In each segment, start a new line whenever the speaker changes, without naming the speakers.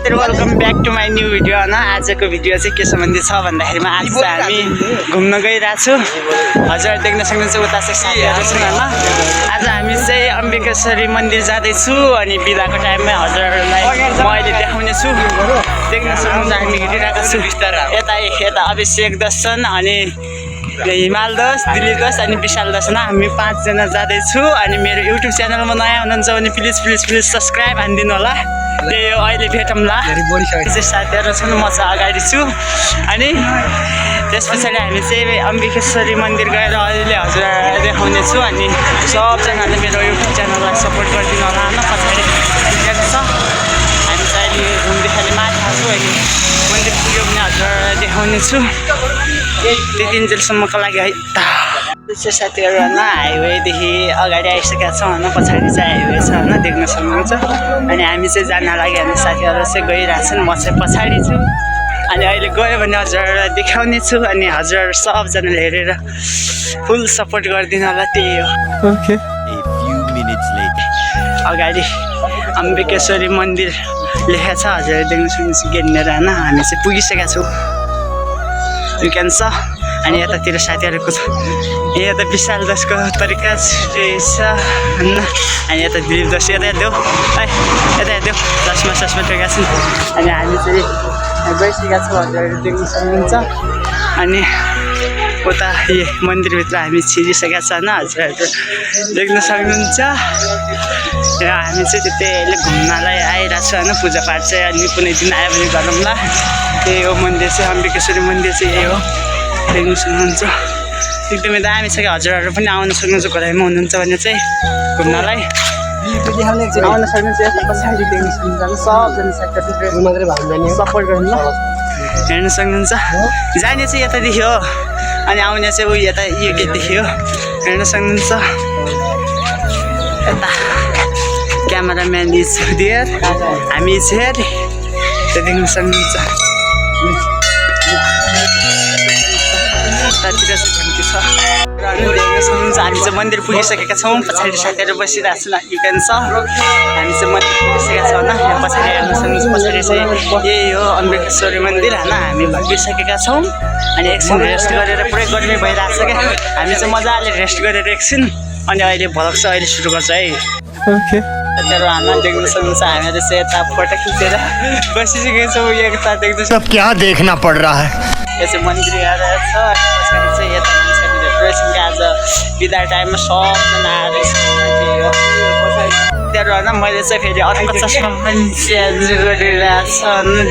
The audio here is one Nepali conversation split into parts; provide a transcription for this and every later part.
साथीहरु welcome back to my new video हैन। आजको भिडियो चाहिँ के सम्बन्धी छ भन्दाखेरिमा आज चाहिँ हामी घुम्न गइरहेको छु। हजुर देख्न सक्नुहुन्छ उता चाहिँ साथीहरु छन् हैन। आज हामी चाहिँ अम्बिकेश्वरी मन्दिर जाँदैछु अनि बिदाको टाइममा हजुरहरुलाई म अहिले देखाउने छु। देख्न सक्नुहुन्छ हामी हिँडिरहेका छौं। यता अभिषेक दर्शन अनि हिमाल दास, दिलीप दास अनि विशाल दास हामी 5 जना जाँदैछु। अनि मेरो युट्युब च्यानलमा नयाँ हुनुहुन्छ भने प्लिज सब्स्क्राइब हान्दिनु होला। त्यही हो अहिले भेटौँला। साथीहरु छन् म चाहिँ अगाडि छु अनि त्यसपछि हामी चाहिँ अम्बिकेश्वरी मन्दिर गएर अहिले हजुरहरुलाई देखाउने छु। अनि सबजनाले मेरो युट्युब च्यानललाई सपोर्ट गरिदिनु होला हैन। पछाडि देख्छ हामी चाहिँ अहिले घुमदेखि माथि आएको छु। अहिले मन्दिर पुग्यो भने हजुरहरुलाई देखाउने छु। त्यति इन्जेलसम्मको लागि है त साथीहरु हैन। हाइवेदेखि अगाडि आइसकेका छौँ हैन। पछाडि चाहिँ हाइवे छ हैन, देख्न सक्नुहुन्छ। अनि हामी चाहिँ जान लागि हामी साथीहरु चाहिँ गइरहेछन्, म चाहिँ पछाडि छु। अनि अहिले गयो भने हजुरहरुलाई देखाउने छु। अनि हजुरहरु सबजनाले हेरेर फुल सपोर्ट गरिदिनु होला। त्यही हो।
Okay.
A few minutes later.
अगाडि अम्बिकेश्वरी मन्दिर लेखेको छ, हजुरहरु देख्न सक्नुहुन्छ गेट लिएर हैन। हामी चाहिँ पुगिसकेका छौँ। यु क्यान स। अनि यतातिर साथीहरुको छ, यता विशाल दासको तरिका छ हैन। अनि यता दिलीप दास यता देऊ है, यता देऊ चस्मा टेका छन्। अनि हामी चाहिँ गइसकेका छौँ, हजुरहरु देख्न सक्नुहुन्छ। अनि उता यो मन्दिरभित्र हामी छिरिसकेका छ हैन, हजुरहरु देख्न सक्नुहुन्छ। र हामी चाहिँ त्यतैले घुम्नलाई आइरहेको छु हैन। पूजापाठ चाहिँ अनि कुनै दिन आयो भने गरौँला। त्यही हो मन्दिर चाहिँ अम्बिकेश्वरी मन्दिर चाहिँ यही हो, देख्न सक्नुहुन्छ। एकदमै दामी छ कि हजुरहरु पनि आउन सक्नुहुन्छ। घरैमा हुनुहुन्छ भने चाहिँ घुम्नलाई आउन सक्नुहुन्छ। यता पछाडि देख्न सक्नुहुन्छ सबजना साथीहरु सपोर्ट गर्नु ल, हेर्न सक्नुहुन्छ। जाने चाहिँ यतादेखि हो अनि आउने चाहिँ उयो यता यो गेटदेखि हो, हेर्न सक्नुहुन्छ। यता क्यामेराम्यान इज देयर, हामी चाहिँ देख्न सक्नुहुन्छ। यतातिर चाहिँ घन्टी छ र अनि देख्न सक्नुहुन्छ। हामी चाहिँ मन्दिर पुगिसकेका छौँ। पछाडि साथीहरु बसिरहेको छन्, यु क्यान स। हामी चाहिँ मन्दिर पुगिसकेका छौँ हैन। यहाँ पछाडि हेर्न सक्नुहुन्छ। पछाडि चाहिँ यही हो अम्बिकेश्वरी मन्दिर हैन। हामी पुगिसकेका छौँ। अनि एकछिन रेस्ट गरेर पुरै गर्मी भइरहेको छ क्या। हामी चाहिँ मजाले रेस्ट गरेर एकछिन अनि अहिले भ्लग चाहिँ अहिले सुरु गर्छ है।
Okay.
साथीहरु हामी देख्न सक्नुहुन्छ। हामीहरू चाहिँ यता फोटो खिचेर बसिसकेका छौँ। यता देख्न
सब क्या देखना पड़ रहा है।
यो चाहिँ मन्दिर आएर छ। पछाडि चाहिँ यता मान्छेहरू भेट्दै छन् कि आज बिदा टाइममा सबजना आएर त्यहाँबाट होइन। मैले चाहिँ फेरि अर्को चस्मा पनि चेन्ज गरिरहेको छु,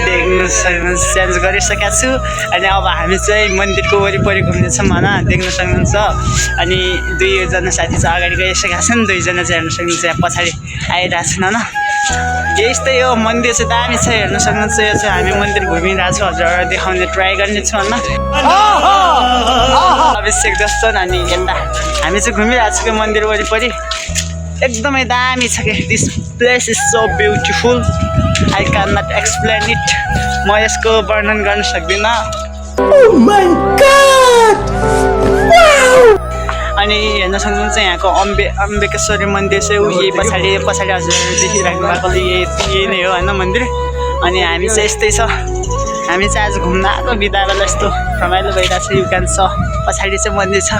देख्न सक्नुहुन्छ। चेन्ज गरिसकेको छु। अनि अब हामी चाहिँ मन्दिरको वरिपरि घुम्दैछौँ होइन, देख्न सक्नुहुन्छ। अनि 2 जना साथी चाहिँ अगाडि गइसकेका छन्, 2 जना चाहिँ हेर्न सक्नुहुन्छ यहाँ पछाडि आइरहेको छन् होइन। यस्तै हो मन्दिर चाहिँ दामी छ, हेर्न सक्नुहुन्छ। यो चाहिँ हामी मन्दिर घुमिरहेको छौँ, हजुरहरु देखाउने ट्राई गर्नेछु होइन। अभिषेक दर्शन अनि यता हामी चाहिँ घुमिरहेको छौँ कि मन्दिर वरिपरि। एकदमै दामी छ कि। This place is so beautiful, I can not explain it. म यसको वर्णन गर्न सक्दिनँ। अनि हेर्न सक्नुहुन्छ यहाँको अम्बिकेश्वरी मन्दिर चाहिँ यही पछाडि हजुरहरु देखिराख्नु भएको यही नै हो होइन मन्दिर। अनि हामी चाहिँ यस्तै छ, हामी चाहिँ आज घुम्न आएको बिदा बेला यस्तो रमाइलो भइरहेको छ। यु क्यान स। पछाडि चाहिँ मन्दिर छ।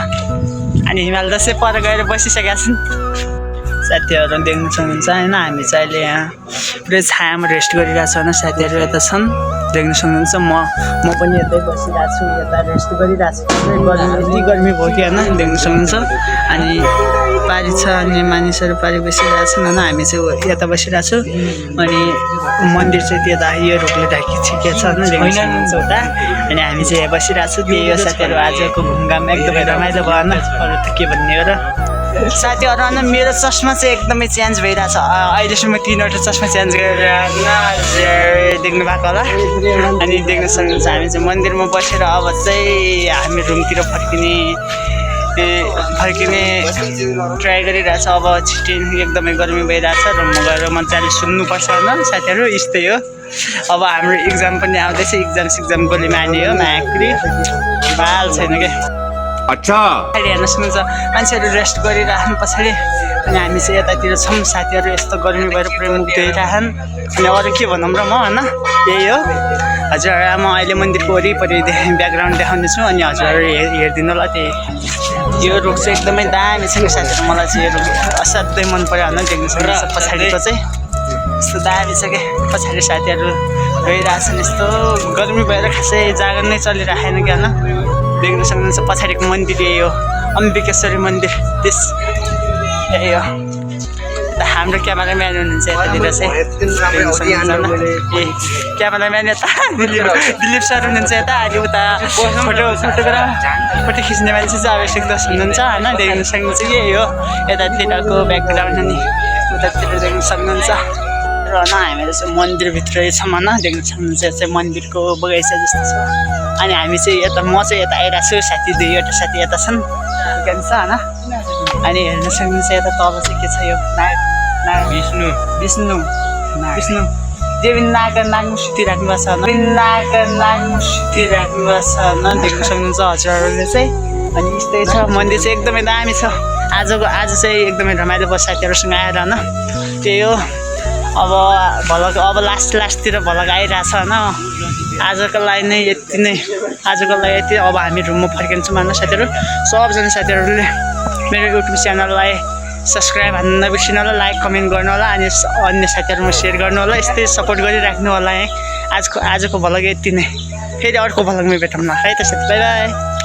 अनि हिमाल दास चाहिँ पर गएर बसिसकेका छन्, साथीहरु देख्न सक्नुहुन्छ होइन। हामी चाहिँ अहिले यहाँ पुरै छायामा रेस्ट गरिरहेको छु होइन। साथीहरु यता छन्, देख्न सक्नुहुन्छ। म पनि यतै बसिरहेको छु, यता रेस्ट गरिरहेको छु। यति गर्मी भयो कि होइन, देख्न सक्नुहुन्छ। अनि पारी छ अनि मानिसहरू पारी बसिरहेको छन् होइन। हामी चाहिँ यता बसिरहेको छु। अनि मन्दिर चाहिँ त्यता यो रुखले ढाकिसकेको छ होइन, देख्न सक्नुहुन्छ उता। अनि हामी चाहिँ यहाँ बसिरहेको छु। त्यही हो साथीहरु, आजको घुमघाम एकदमै रमाइलो भयो होइन। अरू त के भन्ने हो र साथीहरु होइन। मेरो चस्मा चाहिँ एकदमै चेन्ज भइरहेछ। अहिलेसम्म 3वटा चस्मा चेन्ज गरेर देख्नु भएको होला। अनि देख्न सक्नुहुन्छ हामी चाहिँ मन्दिरमा बसेर अब चाहिँ हामी रुमतिर फर्किने ट्राई गरिरहेछ। अब छिटै एकदमै गर्मी भइरहेछ। रुममा गएर मजाले सुन्नुपर्छ होइन साथीहरु, यस्तै हो। अब हाम्रो इक्जाम पनि आउँदैछ, इक्जाम गोलीमा आने हो नयाँकरी बाल छैन क्या।
अच्छा
हेर्न सक्नुहुन्छ मान्छेहरू रेस्ट गरिराख्नु पछाडि अनि हामी चाहिँ यतातिर छौँ साथीहरू यस्तो गर्मी भएर पुरै मुख धोइरहन् अनि अरू के भनौँ र म होइन यही हो हजुर म अहिले मन्दिरको वरिपरि ब्याकग्राउन्ड देखाउनेछु अनि हजुरहरू हेरिदिनु होला त्यही यो रुख चाहिँ एकदमै दामी छ नि साथीहरू मलाई चाहिँ यो रुख असाध्यै मन पर्यो होइन देख्नु सक्नुहुन्छ पछाडिको चाहिँ यस्तो दामी छ क्या पछाडि साथीहरू गइरहेछन् यस्तो गर्मी भएर खासै जागरण नै चलिरहेन क्या होइन देख्न सक्नुहुन्छ पछाडिको मन्दिर यही हो अम्बिकेश्वरी मन्दिर त्यस यही हो हाम्रो क्यामेराम्यान हुनुहुन्छ यतातिर चाहिँ देख्न सक्नुहुन्छ ए क्यामेराम्यान यता दिलीप सर हुनुहुन्छ यता अहिले उता फोटो खिच्ने मान्छे चाहिँ अभिषेक दास हुनुहुन्छ होइन देख्न सक्नुहुन्छ यही हो यतातिरको ब्याकग्राउन्ड अनि उतातिर देख्न सक्नुहुन्छ र होइन हामीहरू चाहिँ मन्दिरभित्रै छौँ होइन देख्न सक्नुहुन्छ यो चाहिँ मन्दिरको बगैँचा जस्तो छ अनि हामी चाहिँ यता म चाहिँ यता आइरहेको छु साथी दुईवटा साथी यता छन् जान्छ होइन अनि हेर्न सक्नुहुन्छ यता तल चाहिँ के छ यो विष्णु देवी नागको नागमा सुतिराख्नु भएको छ नागको नागमा सुतिराख्नु भएको छ देख्न सक्नुहुन्छ हजुरहरूले चाहिँ अनि यस्तै छ मन्दिर चाहिँ एकदमै दामी छ आज चाहिँ एकदमै रमाइलो भयो साथीहरूसँग आएर होइन त्यही हो अब लास्टतिर भलक आइरहेछ होइन आजको लागि नै यति नै आजको लागि यति अब हामी रुममा फर्किन्छौँ होइन साथीहरू सबजना साथीहरूले मेरो युट्युब च्यानललाई सब्सक्राइब हान्नु नबिर्सिनु होला लाइक कमेन्ट गर्नु होला अनि अन्य साथीहरूमा सेयर गर्नु होला यस्तै सपोर्ट गरिराख्नु होला है आजको भलग यति नै फेरि अर्को भलगमा भेटौँ न है त साथी बाई बाई